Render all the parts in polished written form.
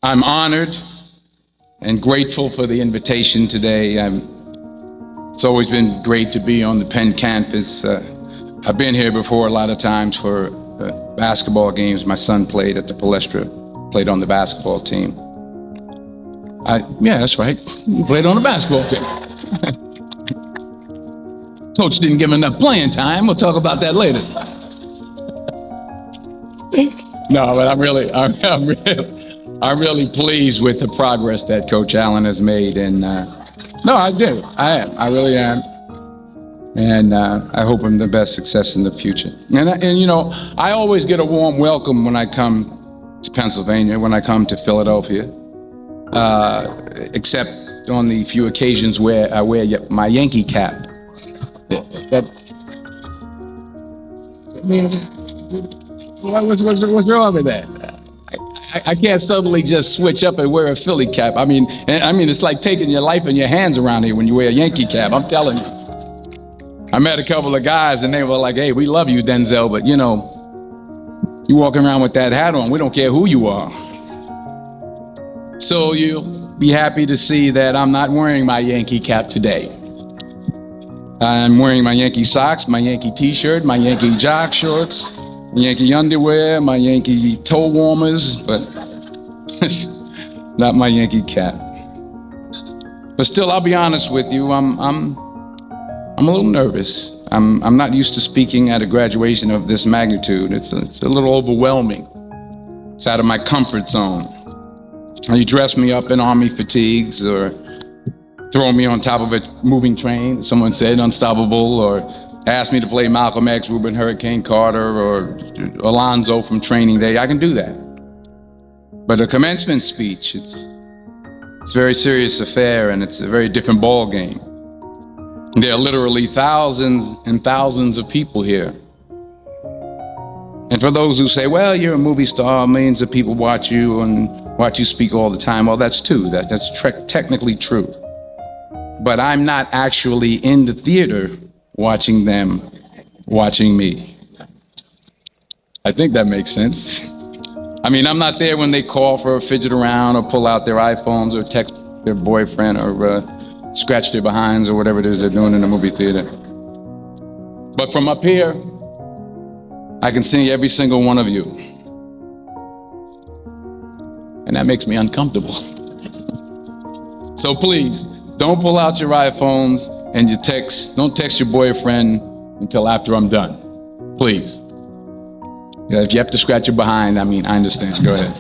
I'm honored and grateful for the invitation today. It's always been great to be on the Penn campus. I've been here before a lot of times for basketball games. My son played at the Palestra, played on the basketball team. Yeah, that's right. He played on the basketball team. Coach didn't give him enough playing time. We'll talk about that later. No, but I'm really pleased with the progress that Coach Allen has made, and no, I do. I really am, and I hope him the best success in the future. And you know, I always get a warm welcome when I come to Pennsylvania, when I come to Philadelphia, except on the few occasions where I wear my Yankee cap. What's wrong with that? I can't suddenly just switch up and wear a Philly cap. I mean, it's like taking your life in your hands around here when you wear a Yankee cap. I'm telling you. I met a couple of guys and they were like, "Hey, we love you, Denzel, but you know, you walking around with that hat on, we don't care who you are." So you'll be happy to see that I'm not wearing my Yankee cap today. I'm wearing my Yankee socks, my Yankee t-shirt, my Yankee jock shorts, Yankee underwear, my Yankee toe warmers, but not my Yankee cap. But still, I'll be honest with you, I'm a little nervous. I'm not used to speaking at a graduation of this magnitude. It's a little overwhelming. It's out of my comfort zone. You dress me up in army fatigues or throw me on top of a moving train, someone said, unstoppable, or ask me to play Malcolm X, Reuben Hurricane Carter, or Alonzo from Training Day. I can do that. But a commencement speech, it's a very serious affair, and it's a very different ball game. There are literally thousands and thousands of people here. And for those who say, well, you're a movie star, millions of people watch you and watch you speak all the time, well, that's true. That's technically true. But I'm not actually in the theater watching them, watching me. I think that makes sense. I mean, I'm not there when they call for a fidget around or pull out their iPhones or text their boyfriend or scratch their behinds or whatever it is they're doing in the movie theater. But from up here, I can see every single one of you. And that makes me uncomfortable. So please, don't pull out your iPhones and your texts. Don't text your boyfriend until after I'm done. Please. Yeah, if you have to scratch your behind, I understand. Go ahead.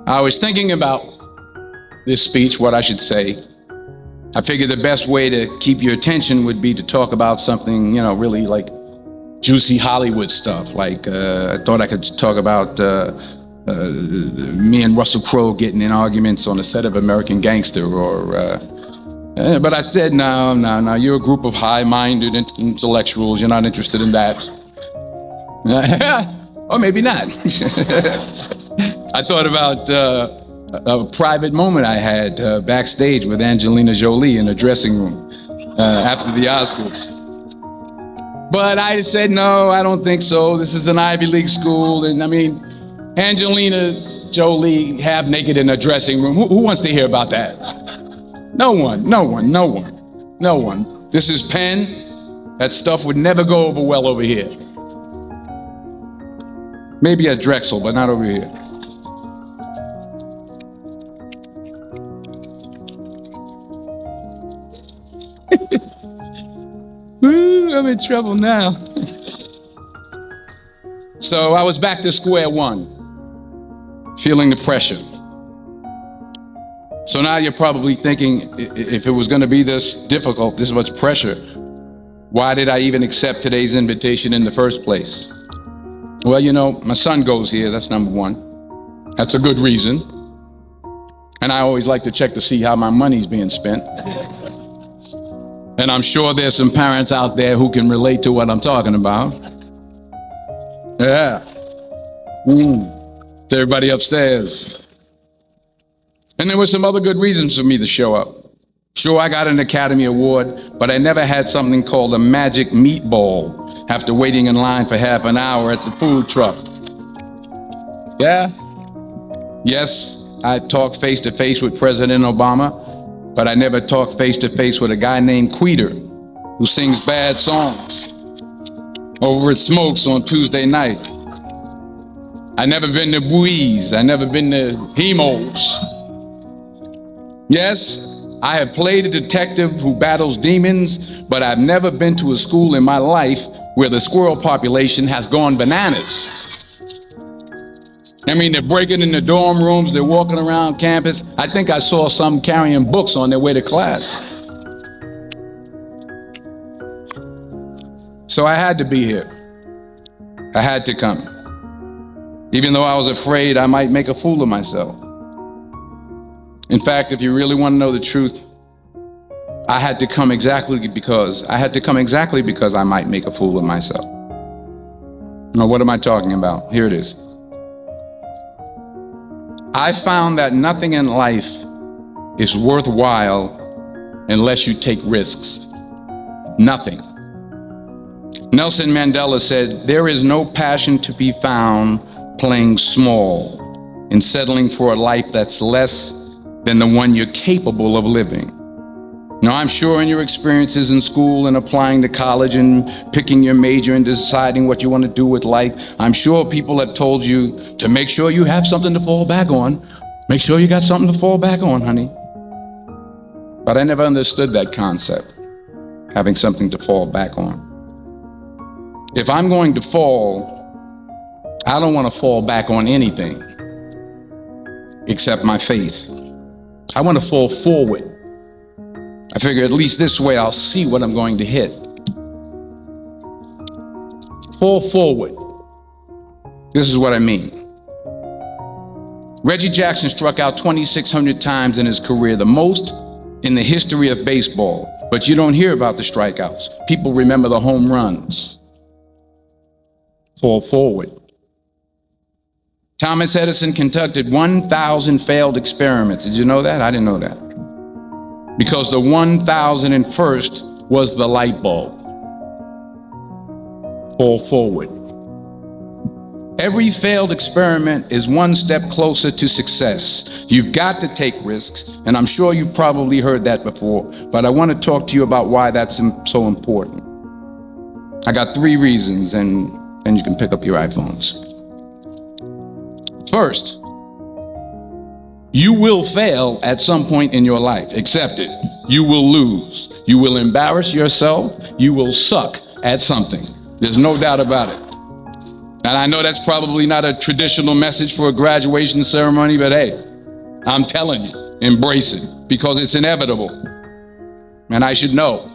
I was thinking about this speech, what I should say. I figured the best way to keep your attention would be to talk about something, you know, really like juicy Hollywood stuff. Like I thought I could talk about me and Russell Crowe getting in arguments on the set of American Gangster, but I said, no, you're a group of high-minded intellectuals, you're not interested in that. Or maybe not. I thought about a private moment I had backstage with Angelina Jolie in a dressing room after the Oscars. But I said, no, I don't think so. This is an Ivy League school, and Angelina Jolie half naked in a dressing room. Who wants to hear about that? No one. This is Penn. That stuff would never go over well over here. Maybe at Drexel, but not over here. Woo, I'm in trouble now. So I was back to square one, feeling the pressure. So now you're probably thinking, if it was going to be this difficult, this much pressure, why did I even accept today's invitation in the first place? Well, you know, my son goes here, that's number one. That's a good reason. And I always like to check to see how my money's being spent. And I'm sure there's some parents out there who can relate to what I'm talking about. Yeah. To everybody upstairs. And there were some other good reasons for me to show up. Sure, I got an Academy Award, but I never had something called a magic meatball after waiting in line for half an hour at the food truck. Yeah? Yes, I talked face to face with President Obama, but I never talked face to face with a guy named Queeter who sings bad songs over at Smokes on Tuesday night. I never been to Buies. I never been to Hemos. Yes, I have played a detective who battles demons, but I've never been to a school in my life where the squirrel population has gone bananas. I mean, they're breaking in the dorm rooms, they're walking around campus. I think I saw some carrying books on their way to class. So I had to be here. I had to come. Even though I was afraid I might make a fool of myself. In fact, if you really want to know the truth, I had to come exactly because I might make a fool of myself. Now, what am I talking about? Here it is. I found that nothing in life is worthwhile unless you take risks. Nothing. Nelson Mandela said, "There is no passion to be found playing small and settling for a life that's less than the one you're capable of living." Now, I'm sure in your experiences in school and applying to college and picking your major and deciding what you want to do with life, I'm sure people have told you to make sure you have something to fall back on. Make sure you got something to fall back on, honey. But I never understood that concept, having something to fall back on. If I'm going to fall, I don't want to fall back on anything except my faith. I want to fall forward. I figure at least this way I'll see what I'm going to hit. Fall forward. This is what I mean. Reggie Jackson struck out 2,600 times in his career, the most in the history of baseball. But you don't hear about the strikeouts. People remember the home runs. Fall forward. Thomas Edison conducted 1,000 failed experiments. Did you know that? I didn't know that. Because the 1,001st was the light bulb. Fall forward. Every failed experiment is one step closer to success. You've got to take risks, and I'm sure you've probably heard that before, but I want to talk to you about why that's so important. I got 3 reasons, and you can pick up your iPhones. First, you will fail at some point in your life. Accept it. You will lose. You will embarrass yourself. You will suck at something. There's no doubt about it. And I know that's probably not a traditional message for a graduation ceremony, but hey, I'm telling you, embrace it because it's inevitable. And I should know.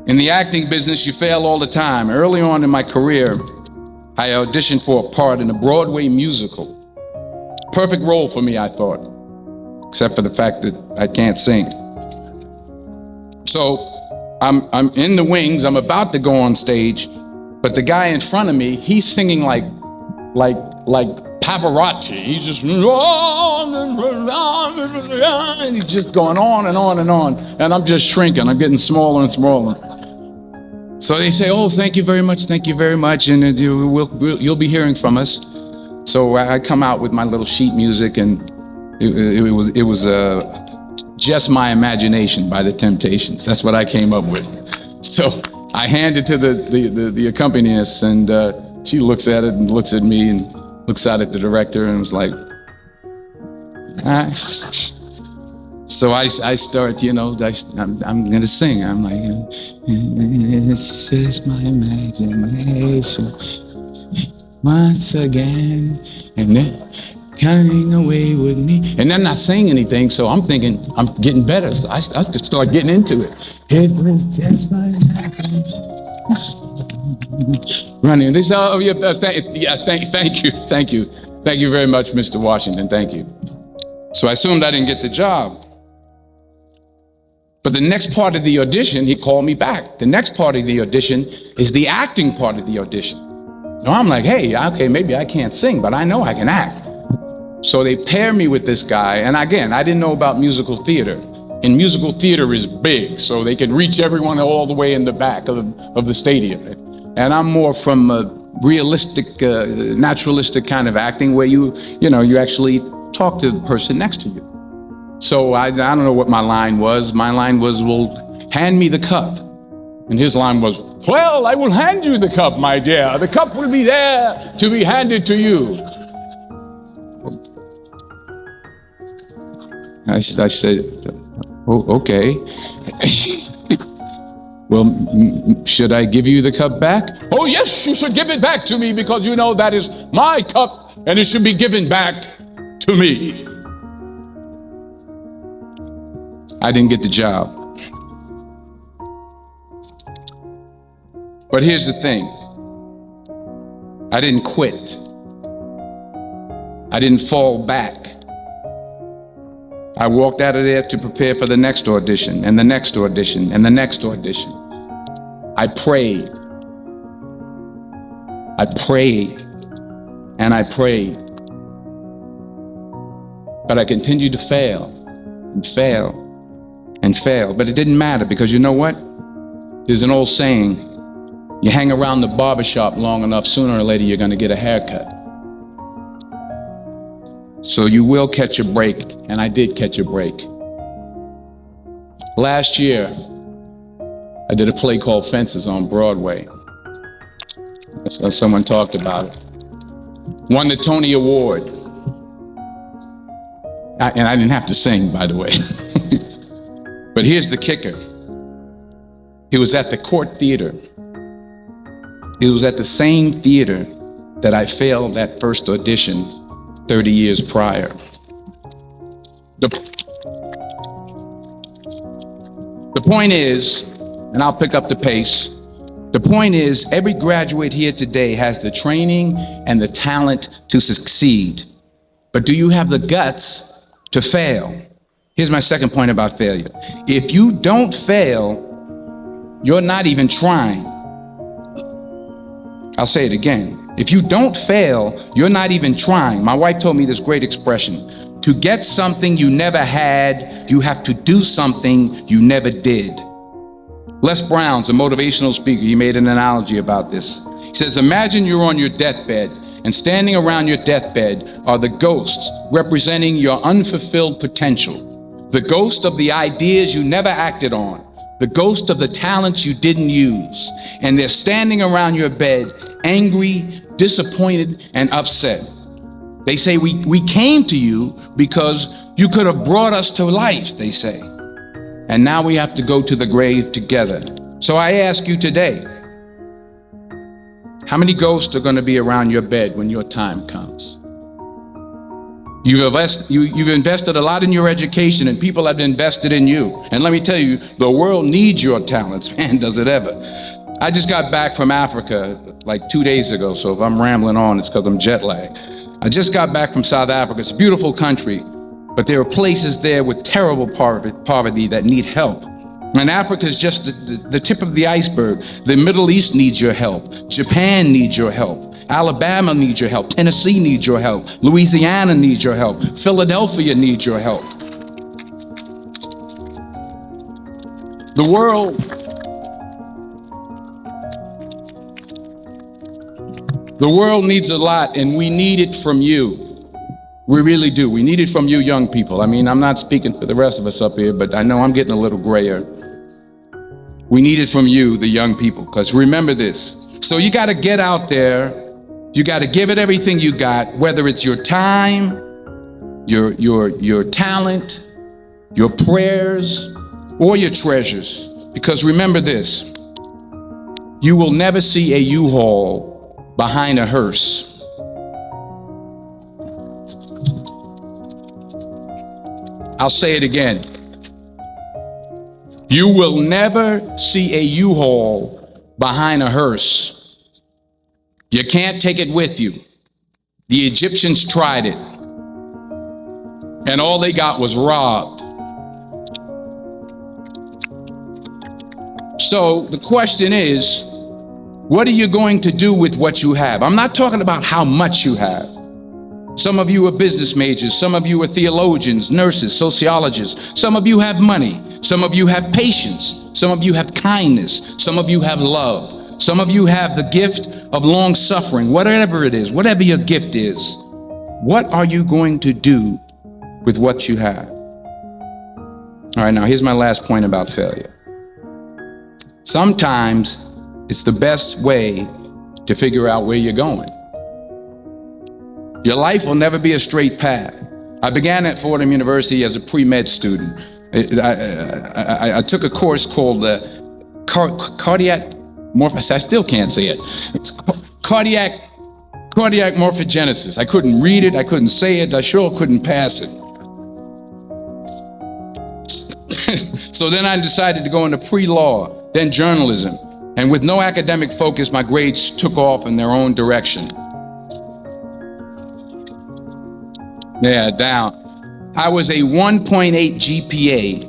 In the acting business, you fail all the time. Early on in my career, I auditioned for a part in a Broadway musical. Perfect role for me, I thought, except for the fact that I can't sing. So I'm in the wings. I'm about to go on stage, but the guy in front of me, he's singing like Pavarotti. He's just and he's just going on and on and on, and I'm just shrinking. I'm getting smaller and smaller. So they say, "Oh, thank you very much, and you'll be hearing from us." So I come out with my little sheet music, and it was Just My Imagination by the Temptations. That's what I came up with. So I hand it to the accompanist, and she looks at it and looks at me and looks out at the director and was like, ah. So I start, I'm going to sing. I'm like, it's just my imagination. Once again, and then coming away with me. And I'm not saying anything, so I'm thinking I'm getting better. So I just start getting into it. It was just my imagination. Running. This, thank you very much, Mr. Washington. Thank you. So I assumed I didn't get the job. But the next part of the audition, he called me back. The next part of the audition is the acting part of the audition. Now I'm like, hey, okay, maybe I can't sing, but I know I can act. So they pair me with this guy. And again, I didn't know about musical theater. And musical theater is big, so they can reach everyone all the way in the back of the stadium. And I'm more from realistic, naturalistic kind of acting where you actually talk to the person next to you. So I don't know what my line was. My line was, well, hand me the cup. And his line was, well, I will hand you the cup, my dear. The cup will be there to be handed to you. I said, oh, okay. Well, should I give you the cup back? Oh, yes, you should give it back to me because you know that is my cup and it should be given back to me. I didn't get the job. But here's the thing. I didn't quit. I didn't fall back. I walked out of there to prepare for the next audition and the next audition and the next audition. I prayed. I prayed and I prayed. But I continued to fail and fail and fail. But it didn't matter because you know what? There's an old saying, you hang around the barbershop long enough, sooner or later you're going to get a haircut. So you will catch a break, and I did catch a break. Last year, I did a play called Fences on Broadway. Someone talked about it. Won the Tony Award. And I didn't have to sing, by the way. But here's the kicker. It was at the Court Theater. It was at the same theater that I failed that first audition 30 years prior. The point is, and I'll pick up the pace, the point is every graduate here today has the training and the talent to succeed. But do you have the guts to fail? Here's my second point about failure. If you don't fail, you're not even trying. I'll say it again. If you don't fail, you're not even trying. My wife told me this great expression. To get something you never had, you have to do something you never did. Les Brown's a motivational speaker. He made an analogy about this. He says, imagine you're on your deathbed, and standing around your deathbed are the ghosts representing your unfulfilled potential. The ghost of the ideas you never acted on. The ghost of the talents you didn't use. And they're standing around your bed, angry, disappointed, and upset. They say, we came to you because you could have brought us to life, they say. And now we have to go to the grave together. So I ask you today, how many ghosts are going to be around your bed when your time comes? You've invested a lot in your education, and people have invested in you. And let me tell you, the world needs your talents, man, does it ever. I just got back from Africa like 2 days ago, so if I'm rambling on, it's because I'm jet lagged. I just got back from South Africa. It's a beautiful country, but there are places there with terrible poverty that need help. And Africa is just the tip of the iceberg. The Middle East needs your help. Japan needs your help. Alabama needs your help. Tennessee needs your help. Louisiana needs your help. Philadelphia needs your help. The world needs a lot, and we need it from you. We really do. We need it from you young people. I mean, I'm not speaking for the rest of us up here, but I know I'm getting a little grayer. We need it from you, the young people, because remember this. So you got to get out there. You got to give it everything you got, whether it's your time, your talent, your prayers, or your treasures. Because remember this, you will never see a U-Haul behind a hearse. I'll say it again. You will never see a U-Haul behind a hearse. You can't take it with you. The Egyptians tried it, and all they got was robbed. So the question is, what are you going to do with what you have? I'm not talking about how much you have. Some of you are business majors. Some of you are theologians, nurses, sociologists. Some of you have money. Some of you have patience. Some of you have kindness. Some of you have love. Some of you have the gift of long suffering, whatever it is, whatever your gift is. What are you going to do with what you have? All right, now here's my last point about failure. Sometimes it's the best way to figure out where you're going. Your life will never be a straight path. I began at Fordham University as a pre-med student. I took a course called cardiac morphogenesis. I still can't say it. It's cardiac morphogenesis. I couldn't read it. I couldn't say it. I sure couldn't pass it. So then I decided to go into pre-law, then journalism. And with no academic focus, my grades took off in their own direction. Yeah, down. I was a 1.8 GPA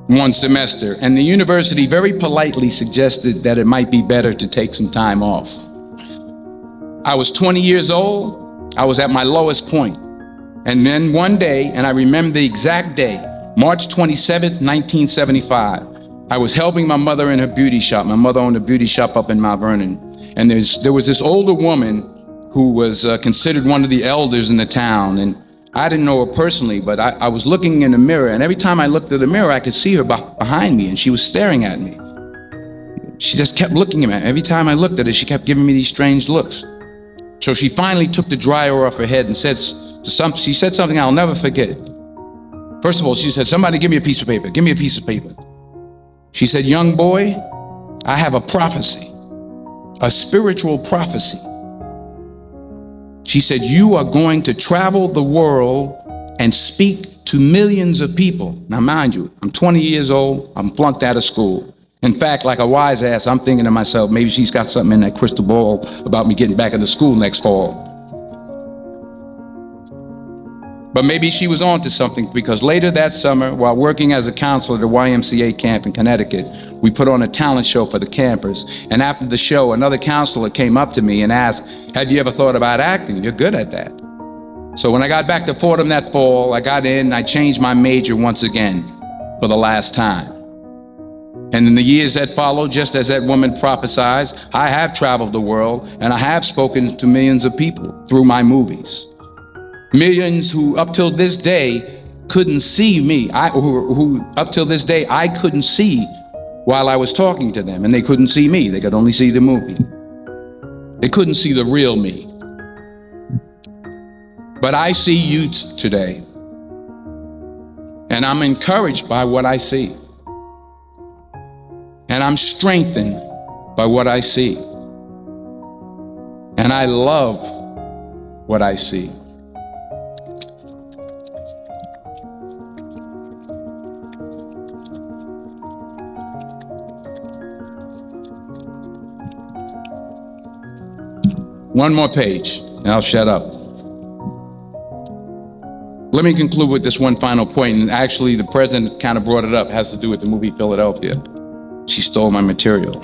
one semester, and the university very politely suggested that it might be better to take some time off. I was 20 years old. I was at my lowest point. And then one day, and I remember the exact day, March 27th, 1975, I was helping my mother in her beauty shop. My mother owned a beauty shop up in Mount Vernon. And there was this older woman who was considered one of the elders in the town. And I didn't know her personally, but I was looking in the mirror. And every time I looked at the mirror, I could see her behind me, and she was staring at me. She just kept looking at me. Every time I looked at her, she kept giving me these strange looks. So she finally took the dryer off her head and she said something I'll never forget. First of all, she said, "Somebody give me a piece of paper. Give me a piece of paper." She said, "Young boy, I have a prophecy, a spiritual prophecy." She said, "You are going to travel the world and speak to millions of people." Now, mind you, I'm 20 years old. I'm flunked out of school. In fact, like a wise ass, I'm thinking to myself, maybe she's got something in that crystal ball about me getting back into school next fall. But maybe she was on to something, because later that summer, while working as a counselor at the YMCA camp in Connecticut, we put on a talent show for the campers. And after the show, another counselor came up to me and asked, "Have you ever thought about acting? You're good at that." So when I got back to Fordham that fall, I got in and I changed my major once again for the last time. And in the years that followed, just as that woman prophesied, I have traveled the world and I have spoken to millions of people through my movies. Millions who up till this day couldn't see me, who up till this day I couldn't see while I was talking to them, and they couldn't see me. They could only see the movie. They couldn't see the real me. But I see you today, and I'm encouraged by what I see. And I'm strengthened by what I see. And I love what I see. One more page, and I'll shut up. Let me conclude with this one final point, and actually the president kind of brought it up. It has to do with the movie Philadelphia. She stole my material.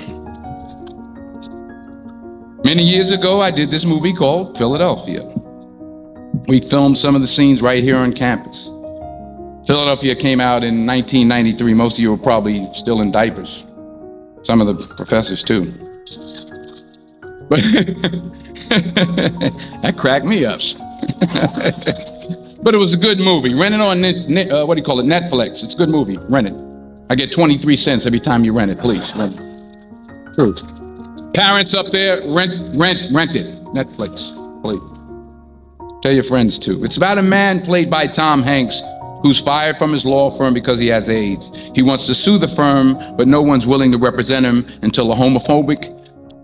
Many years ago, I did this movie called Philadelphia. We filmed some of the scenes right here on campus. Philadelphia came out in 1993. Most of you were probably still in diapers. Some of the professors too. But that cracked me up. But it was a good movie. Rent it on, Netflix. It's a good movie. Rent it. I get 23 cents every time you rent it. Please, rent it. Truth. Parents up there, rent it. Netflix, please. Tell your friends too. It's about a man played by Tom Hanks who's fired from his law firm because he has AIDS. He wants to sue the firm, but no one's willing to represent him until a homophobic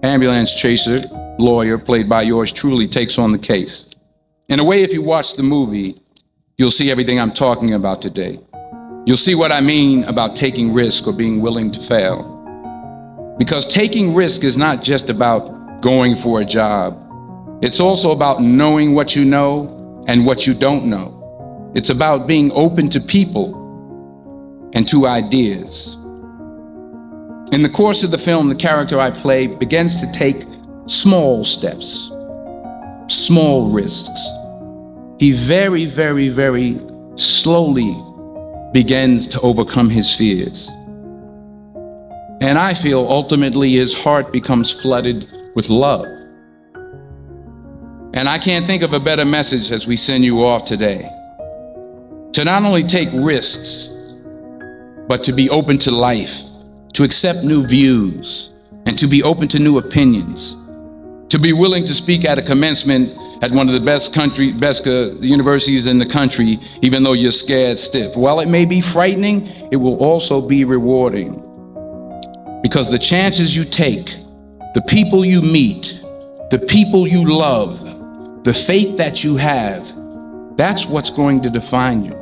ambulance chaser lawyer, played by yours truly, takes on the case. In a way, if you watch the movie, you'll see everything I'm talking about today. You'll see what I mean about taking risk or being willing to fail. Because taking risk is not just about going for a job. It's also about knowing what you know and what you don't know. It's about being open to people and to ideas. In the course of the film, the character I play begins to take small steps, small risks. He very, very, very slowly begins to overcome his fears. And I feel ultimately his heart becomes flooded with love. And I can't think of a better message as we send you off today, to not only take risks, but to be open to life, to accept new views, and to be open to new opinions, to be willing to speak at a commencement at one of the best universities in the country, even though you're scared stiff. While it may be frightening, it will also be rewarding, because the chances you take, the people you meet, the people you love, the faith that you have, that's what's going to define you.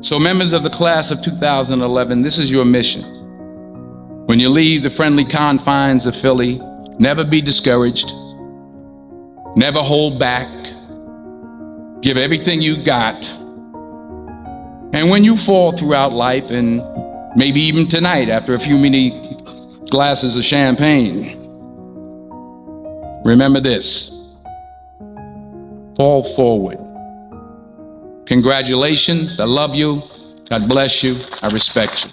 So members of the class of 2011, this is your mission. When you leave the friendly confines of Philly, never be discouraged, never hold back, give everything you got. And when you fall throughout life, and maybe even tonight after a few many glasses of champagne, remember this: fall forward. Congratulations. I love you. God bless you. I respect you.